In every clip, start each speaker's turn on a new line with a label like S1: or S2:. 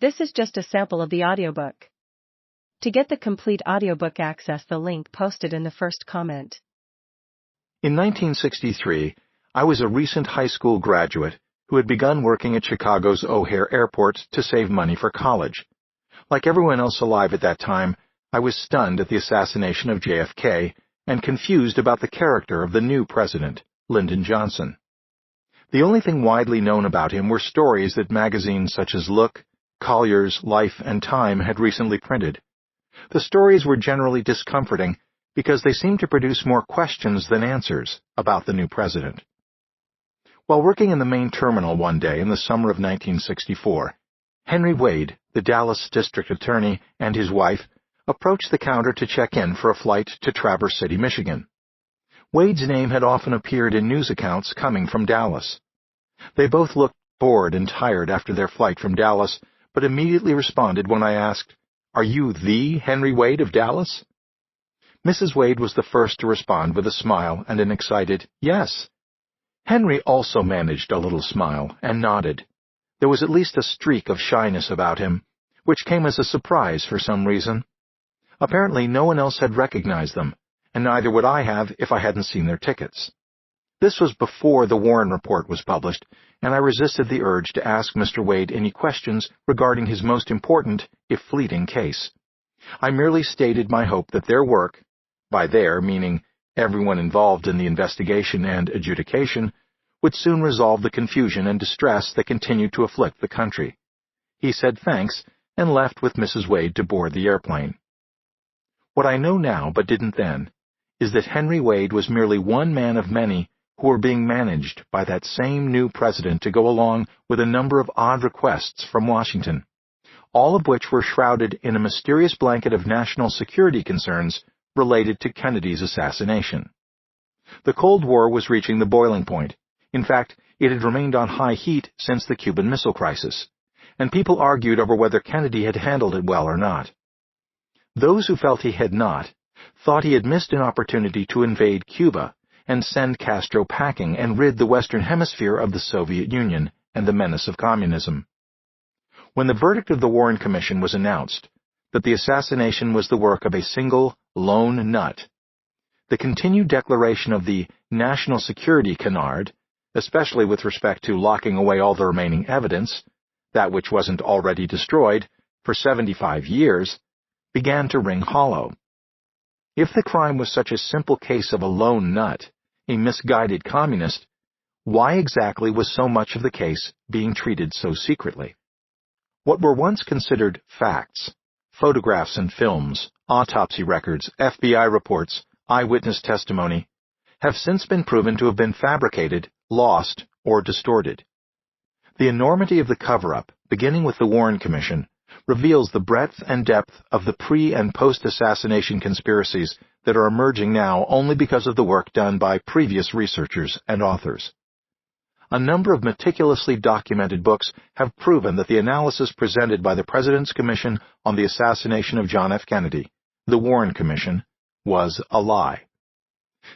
S1: This is just a sample of the audiobook. To get the complete audiobook, access the link posted in the first comment.
S2: In 1963, I was a recent high school graduate who had begun working at Chicago's O'Hare Airport to save money for college. Like everyone else alive at that time, I was stunned at the assassination of JFK and confused about the character of the new president, Lyndon Johnson. The only thing widely known about him were stories that magazines such as Look, Collier's, Life, and Time had recently printed. The stories were generally discomforting because they seemed to produce more questions than answers about the new president. While working in the main terminal one day in the summer of 1964, Henry Wade, the Dallas district attorney, and his wife approached the counter to check in for a flight to Traverse City, Michigan. Wade's name had often appeared in news accounts coming from Dallas. They both looked bored and tired after their flight from Dallas, but immediately responded when I asked, "Are you the Henry Wade of Dallas?" Mrs. Wade was the first to respond with a smile and an excited, "Yes." Henry also managed a little smile and nodded. There was at least a streak of shyness about him, which came as a surprise for some reason. Apparently no one else had recognized them, and neither would I have if I hadn't seen their tickets. This was before the Warren Report was published, and I resisted the urge to ask Mr. Wade any questions regarding his most important, if fleeting, case. I merely stated my hope that their work, by their meaning everyone involved in the investigation and adjudication, would soon resolve the confusion and distress that continued to afflict the country. He said thanks and left with Mrs. Wade to board the airplane. What I know now, but didn't then, is that Henry Wade was merely one man of many who were being managed by that same new president to go along with a number of odd requests from Washington, all of which were shrouded in a mysterious blanket of national security concerns related to Kennedy's assassination. The Cold War was reaching the boiling point. In fact, it had remained on high heat since the Cuban Missile Crisis, and people argued over whether Kennedy had handled it well or not. Those who felt he had not thought he had missed an opportunity to invade Cuba and send Castro packing and rid the Western Hemisphere of the Soviet Union and the menace of communism. When the verdict of the Warren Commission was announced, that the assassination was the work of a single, lone nut, the continued declaration of the national security canard, especially with respect to locking away all the remaining evidence, that which wasn't already destroyed, for 75 years, began to ring hollow. If the crime was such a simple case of a lone nut, a misguided communist, why exactly was so much of the case being treated so secretly? What were once considered facts, photographs and films, autopsy records, FBI reports, eyewitness testimony, have since been proven to have been fabricated, lost, or distorted. The enormity of the cover-up, beginning with the Warren Commission, reveals the breadth and depth of the pre- and post-assassination conspiracies that are emerging now only because of the work done by previous researchers and authors. A number of meticulously documented books have proven that the analysis presented by the President's Commission on the assassination of John F. Kennedy, the Warren Commission, was a lie.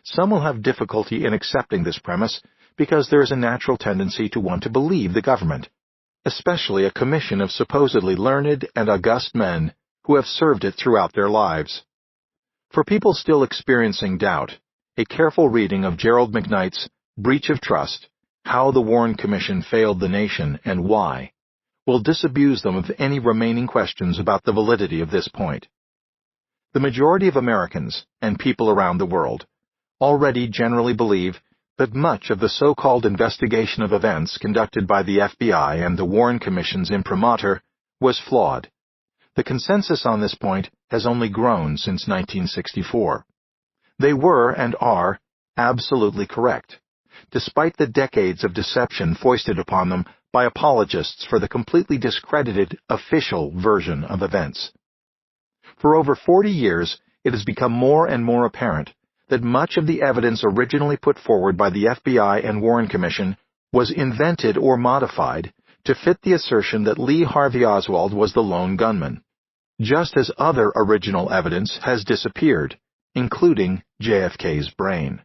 S2: Some will have difficulty in accepting this premise because there is a natural tendency to want to believe the government, especially a commission of supposedly learned and august men who have served it throughout their lives. For people still experiencing doubt, a careful reading of Gerald McKnight's Breach of Trust, How the Warren Commission Failed the Nation and Why, will disabuse them of any remaining questions about the validity of this point. The majority of Americans, and people around the world, already generally believe that much of the so-called investigation of events conducted by the FBI and the Warren Commission's imprimatur was flawed. The consensus on this point has only grown since 1964. They were and are absolutely correct, despite the decades of deception foisted upon them by apologists for the completely discredited official version of events. For over 40 years, it has become more and more apparent that much of the evidence originally put forward by the FBI and Warren Commission was invented or modified to fit the assertion that Lee Harvey Oswald was the lone gunman, just as other original evidence has disappeared, including JFK's brain.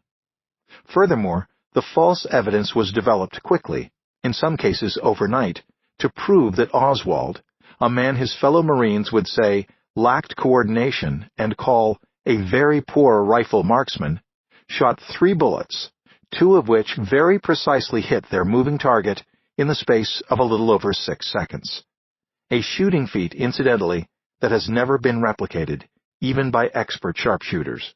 S2: Furthermore, the false evidence was developed quickly, in some cases overnight, to prove that Oswald, a man his fellow Marines would say lacked coordination and call a very poor rifle marksman, shot 3 bullets, 2 of which very precisely hit their moving target in the space of a little over 6 seconds. A shooting feat, incidentally, that has never been replicated, even by expert sharpshooters.